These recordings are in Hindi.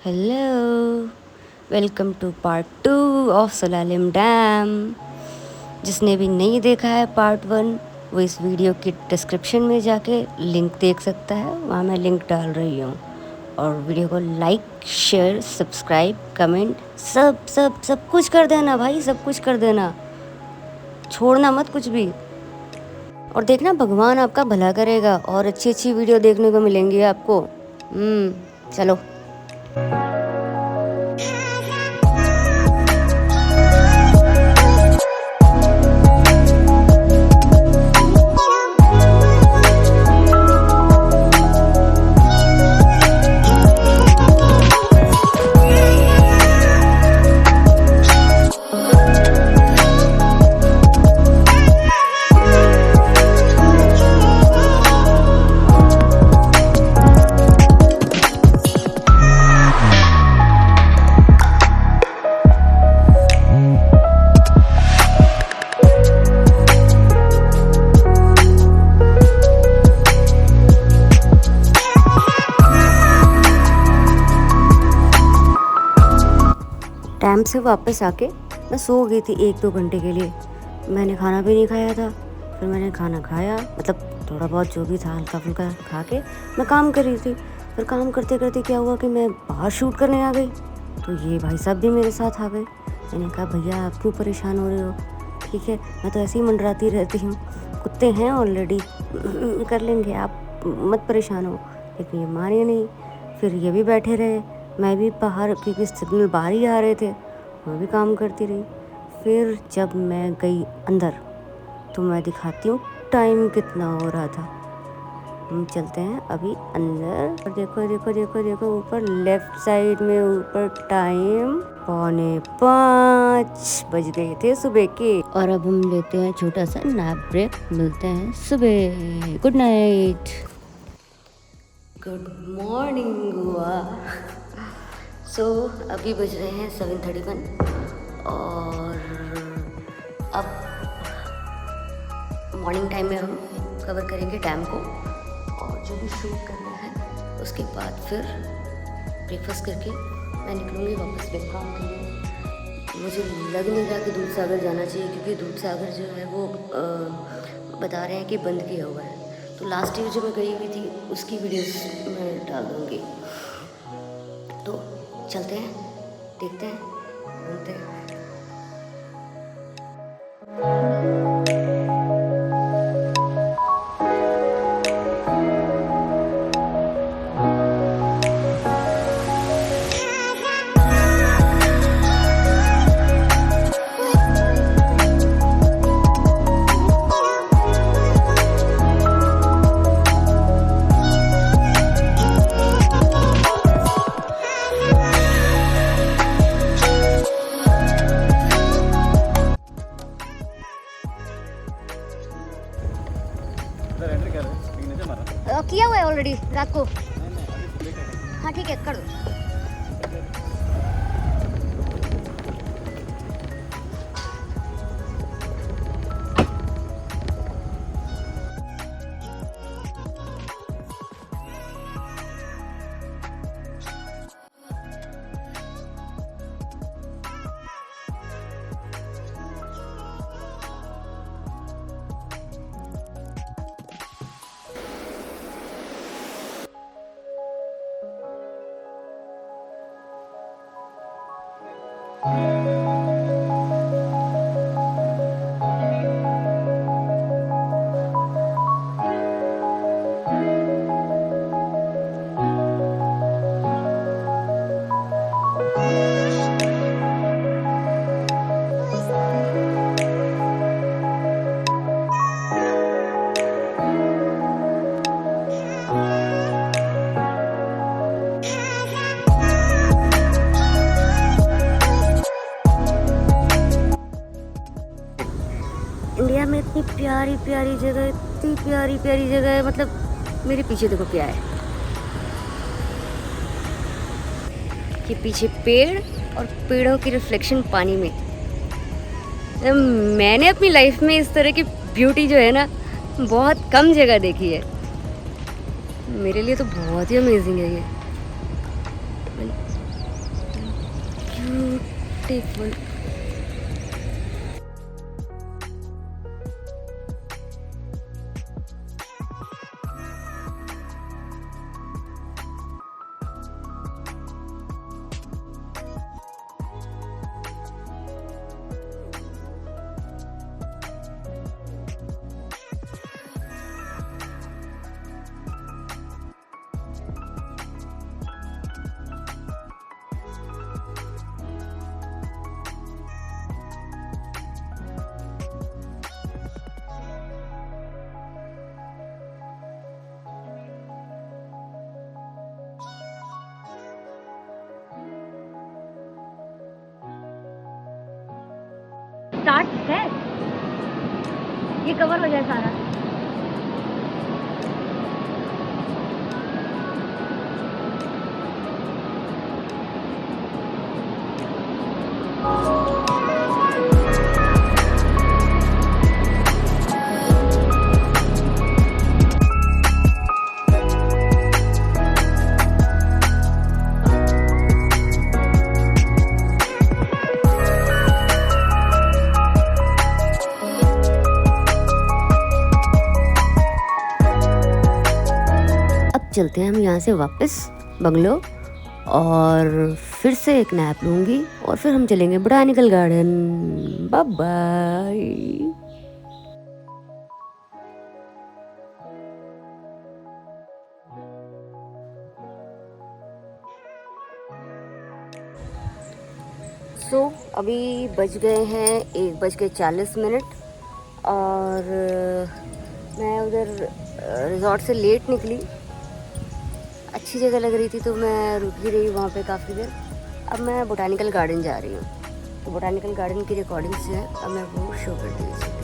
Hello, welcome to part 2 of Salaulim dam. जिसने भी नहीं देखा है पार्ट 1 वो इस वीडियो की डिस्क्रिप्शन में जाके लिंक देख सकता है, वहाँ मैं लिंक डाल रही हूँ। और वीडियो को लाइक, शेयर, सब्सक्राइब, कमेंट सब सब सब कुछ कर देना भाई, सब कुछ कर देना, छोड़ना मत कुछ भी। और देखना भगवान आपका भला करेगा और अच्छी अच्छी वीडियो देखने को मिलेंगी आपको। चलो। डैम से वापस आके मैं सो गई थी 1-2 घंटे के लिए। मैंने खाना भी नहीं खाया था। फिर मैंने खाना खाया, मतलब थोड़ा बहुत जो भी था हल्का फुल्का खा के मैं काम कर रही थी। फिर काम करते करते क्या हुआ कि मैं बाहर शूट करने आ गई, तो ये भाई साहब भी मेरे साथ आ गए। मैंने कहा भैया आप क्यों परेशान हो रहे हो, ठीक है मैं तो ऐसे ही मंडराती रहती हूँ, कुत्ते हैं ऑलरेडी कर लेंगे, आप मत परेशान हो। लेकिन ये माने नहीं, फिर ये भी बैठे रहे, मैं भी बाहर, क्योंकि सिग्नल बाहर ही आ रहे थे, मैं भी काम करती रही। फिर जब मैं गई अंदर तो मैं दिखाती हूँ टाइम कितना हो रहा था। हम चलते हैं अभी अंदर और देखो देखो देखो देखो ऊपर लेफ्ट साइड में ऊपर टाइम 4:45 बज गए थे सुबह के। और अब हम लेते हैं छोटा सा नैप ब्रेक, मिलते हैं सुबह। Good night, good morning Goa. So अभी बज रहे हैं 7:31 और अब मॉर्निंग टाइम में हम कवर करेंगे डैम को और जो भी शूट करना है। उसके बाद फिर ब्रेकफास्ट करके मैं निकलूँगी वापस बेलगाम के लिए। मुझे लग नहीं रहा कि दूध सागर जाना चाहिए, क्योंकि दूध सागर जो है वो बता रहे हैं कि बंद किया हुआ है। तो लास्ट ईयर जो मैं गई हुई थी उसकी वीडियोस मैं डाल दूँगी। तो चलते हैं, देखते हैं, घूमते हैं। किया हुआ है ऑलरेडी रात को। हाँ ठीक है, कर दो। इंडिया में इतनी प्यारी प्यारी जगह, इतनी प्यारी प्यारी जगह है, मतलब मेरे पीछे देखो क्या है, कि पीछे पेड़ और पेड़ों की रिफ्लेक्शन पानी में। मैंने अपनी लाइफ में इस तरह की ब्यूटी जो है ना बहुत कम जगह देखी है। मेरे लिए तो बहुत ही अमेजिंग है ये। ब्यूटीफुल। स्टार्ट है, ये कवर हो जाए सारा। चलते हैं हम यहाँ से वापस बंगलो और फिर से एक नैप लूँगी और फिर हम चलेंगे बोटानिकल गार्डन। Bye bye. अभी बज गए हैं 1:40 और मैं उधर रिजॉर्ट से लेट निकली। अच्छी जगह लग रही थी तो मैं रुक ही रही वहाँ पे काफ़ी देर। अब मैं बोटानिकल गार्डन जा रही हूँ, तो बोटानिकल गार्डन की रिकॉर्डिंग्स जो है अब मैं वो शो कर दी।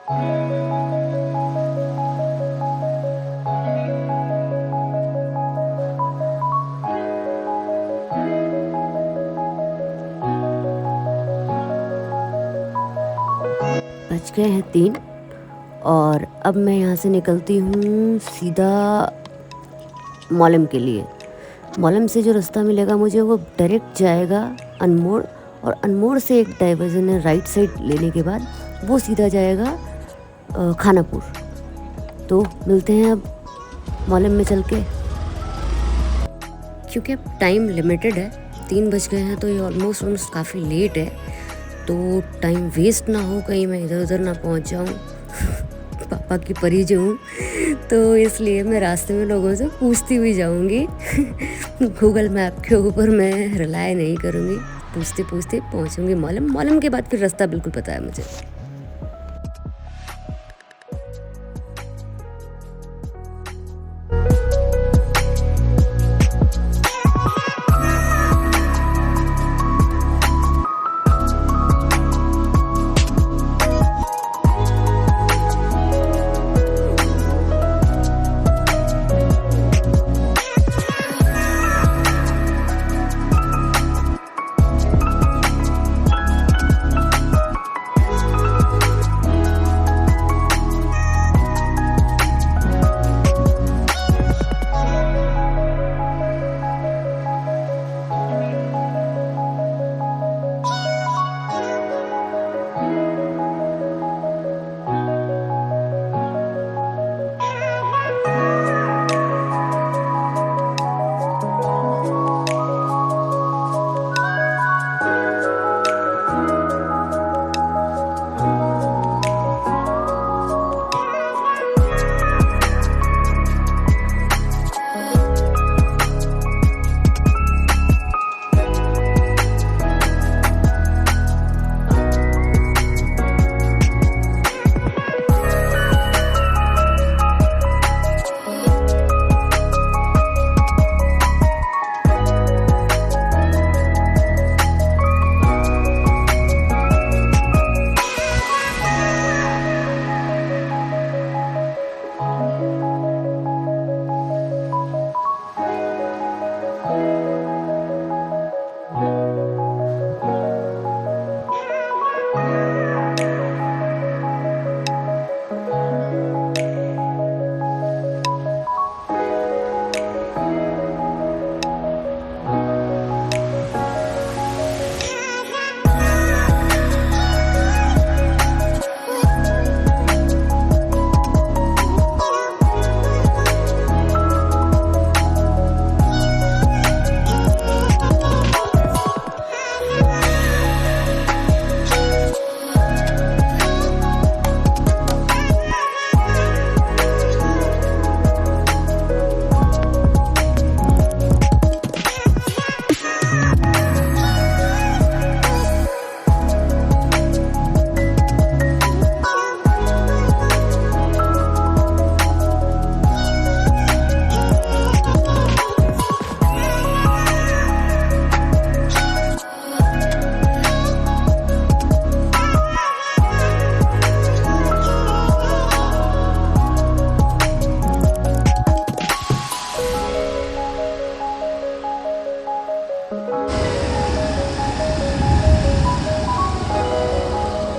बज गए हैं 3 और अब मैं यहाँ से निकलती हूँ सीधा मॉलम के लिए। मॉलम से जो रास्ता मिलेगा मुझे वो डायरेक्ट जाएगा अनमोड़, और अनमोड़ से एक डाइवर्जन है राइट साइड लेने के बाद वो सीधा जाएगा खानापुर। तो मिलते हैं अब मॉलम में चल के, क्योंकि अब टाइम लिमिटेड है, 3 बज गए हैं तो ये ऑलमोस्ट काफ़ी लेट है, तो टाइम वेस्ट ना हो, कहीं मैं इधर उधर ना पहुंच जाऊं पापा की परी जो हूँ, तो इसलिए मैं रास्ते में लोगों से पूछती हुई जाऊंगी गूगल मैप के ऊपर मैं रिलाय नहीं करूँगी, पूछते पूछते पहुंचूंगी मॉलम। मॉलम के बाद फिर रास्ता बिल्कुल पता है मुझे।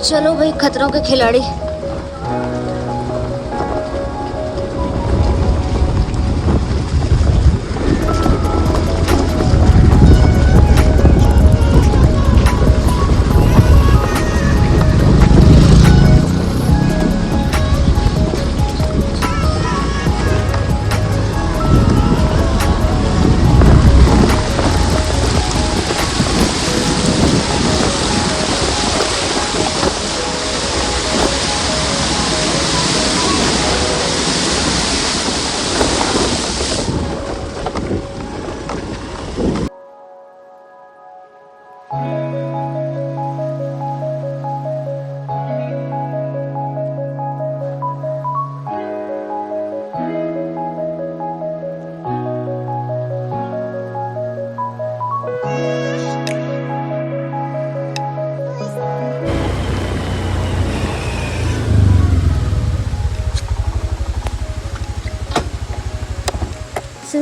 चलो भाई, खतरों के खिलाड़ी।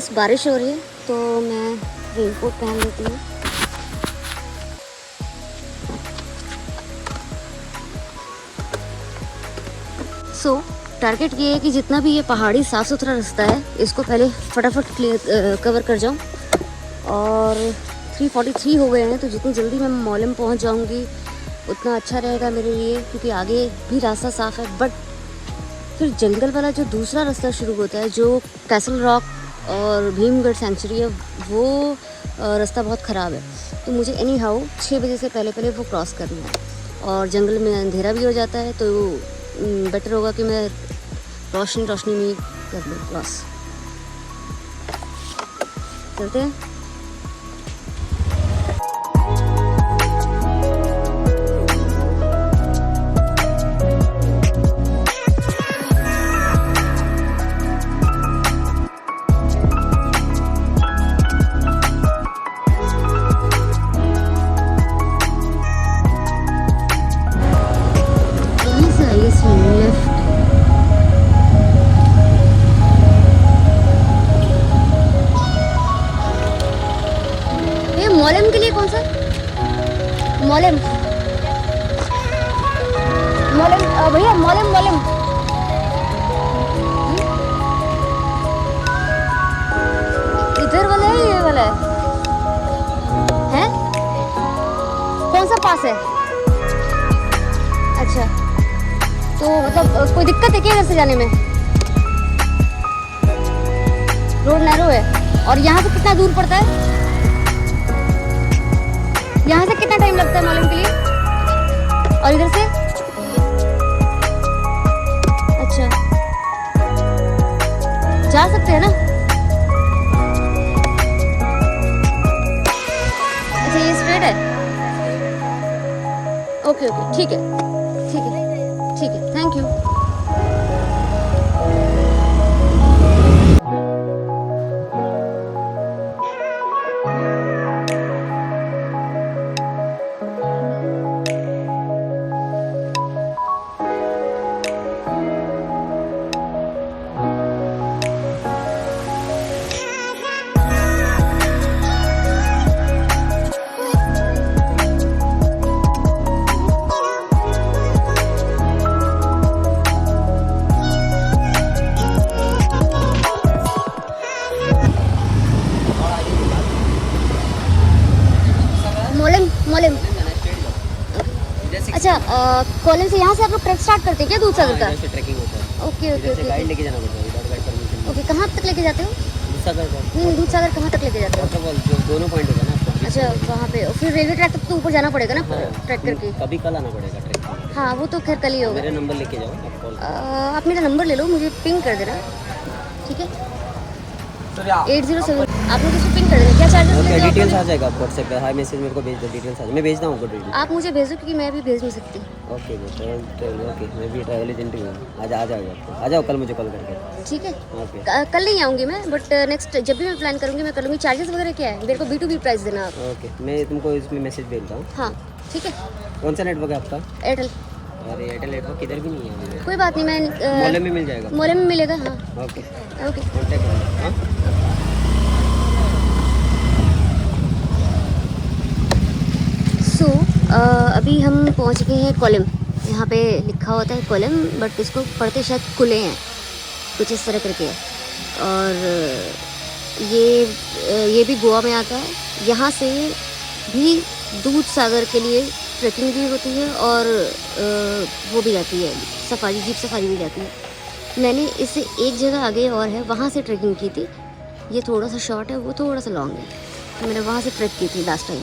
सिंस बारिश हो रही है तो मैं रेनकोट पहन लेती हूँ। सो टारगेट ये है कि जितना भी ये पहाड़ी साफ़ सुथरा रास्ता है इसको पहले फटाफट कवर कर जाऊँ। और 3:43 हो गए हैं, तो जितनी जल्दी मैं मॉलम पहुँच जाऊँगी उतना अच्छा रहेगा मेरे लिए, क्योंकि आगे भी रास्ता साफ़ है। बट फिर जंगल वाला जो दूसरा रास्ता शुरू होता है, जो कैसल रॉक और भीमगढ़ सेंचुरी है, वो रास्ता बहुत ख़राब है। तो मुझे एनी हाउ 6 बजे से पहले वो क्रॉस करना है। और जंगल में अंधेरा भी हो जाता है, तो बेटर होगा कि मैं रोशनी में कर लूँ क्रॉस। चलते हैं। मॉलम के लिए कौन सा मॉलम भैया मॉलम इधर वाला है, ये वाला है कौन सा पास है? अच्छा, तो मतलब कोई दिक्कत है क्या इधर से जाने में? रोड नैरो है। और यहाँ से कितना दूर पड़ता है? यहाँ से कितना टाइम लगता है मॉलम के लिए? और इधर से? अच्छा, जा सकते हैं ना? अच्छा, ये स्ट्रेट है। ओके, ठीक है, थैंक यू। मॉलम। अच्छा, कॉलेज से यहाँ से आप लोग ट्रैक स्टार्ट करते हैं क्या दूधसागर का? से ट्रैकिंग होता है। ओके। गाइड लेके जाना पड़ता है, विदाउट गाइड परमिशन। ओके, कहाँ तक लेके जाते हो? दूधसागर का। नहीं, दूधसागर कहाँ तक लेके जाते हो? वाटरफॉल जो दोनों पॉइंट होगा ना आपको। अच्छा, वहाँ पे फिर रेलवे ट्रैक तक तो ऊपर जाना पड़ेगा ना, हाँ, ट्रैक करके? कभी कल आना पड़ेगा ट्रैक के। हाँ, वो तो खैर कल ही होगा। मेरा नंबर लेके जाओ, आप कॉल। आप मेरा नंबर ले लो, मुझे पिंग कर देना, ठीक है? 807। आप लोग इसको पिंग कर देना। क्या चार्जेस ओके, लेते हो? डिटेल्स आ जाएगा आपको व्हाट्सएप पे। हाय मैसेज मेरे को भेज दो, डिटेल्स आ जाए। मैं भेजता हूँ आपको डिटेल्स। आप मुझे भेजो, क्योंकि मैं अभी भेज नहीं सकती। ओके ओके, मैं भी ट्रैवल एजेंट ही हूँ। आ जाएगा आपको। आ जाओ कल मुझे कॉल करके। ठीक है, ओके। कल नहीं आऊँगी मैं, बट नेक्स्ट जब भी मैं प्लान करूँगी मैं कर लूँगी। चार्जेस वगैरह क्या है? मेरे को B2B प्राइस देना आप। ओके, मैं तुमको इसमें मैसेज भेजता हूँ। हाँ, ठीक है। कौन सा नेटवर्क है आपका? एयरटेल। अरे एयरटेल नेटवर्क किधर भी नहीं है। कोई बात नहीं, मैं मॉल में मिल जाएगा। मॉल में मिलेगा। हाँ, ओके ओके। कॉन्टैक्ट करो। हाँ, सो अभी हम पहुंच गए हैं कोलम। यहाँ पे लिखा होता है कोलम, बट इसको पढ़ते शायद कुले हैं, कुछ इस तरह करके है। और ये भी गोवा में आता है। यहाँ से भी दूधसागर के लिए ट्रैकिंग भी होती है, और वो भी जाती है सफारी, जीप सफारी भी जाती है। मैंने इससे एक जगह आगे और है, वहाँ से ट्रैकिंग की थी। ये थोड़ा सा शॉर्ट है, वो थोड़ा सा लॉन्ग है। तो मैंने वहाँ से ट्रैक की थी लास्ट टाइम।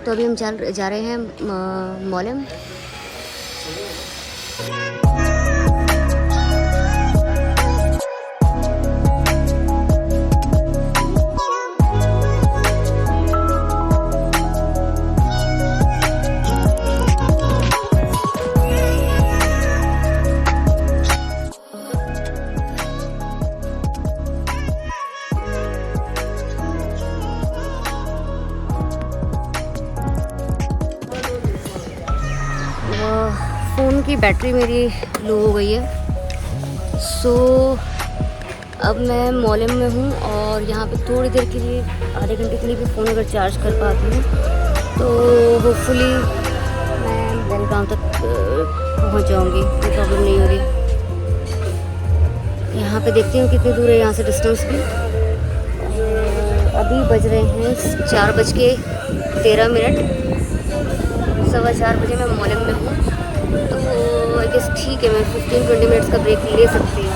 तो अभी हम जा रहे हैं मॉलम। फ़ोन की बैटरी मेरी लो हो गई है, सो अब मैं मॉलम में हूँ और यहाँ पे थोड़ी देर के लिए, आधे घंटे के लिए भी फ़ोन अगर चार्ज कर पाती हूँ तो होपफुली मैं बेलगाम तक पहुँच जाऊँगी, कोई प्रॉब्लम नहीं होगी। यहाँ पे देखती हूँ कितनी दूर है यहाँ से डिस्टेंस भी। अभी बज रहे हैं 4:13, 4:15 बजे मैं मॉलम में हूँ, तो आई गेस ठीक है, मैं 15-20 मिनट्स का ब्रेक ले सकती हूँ।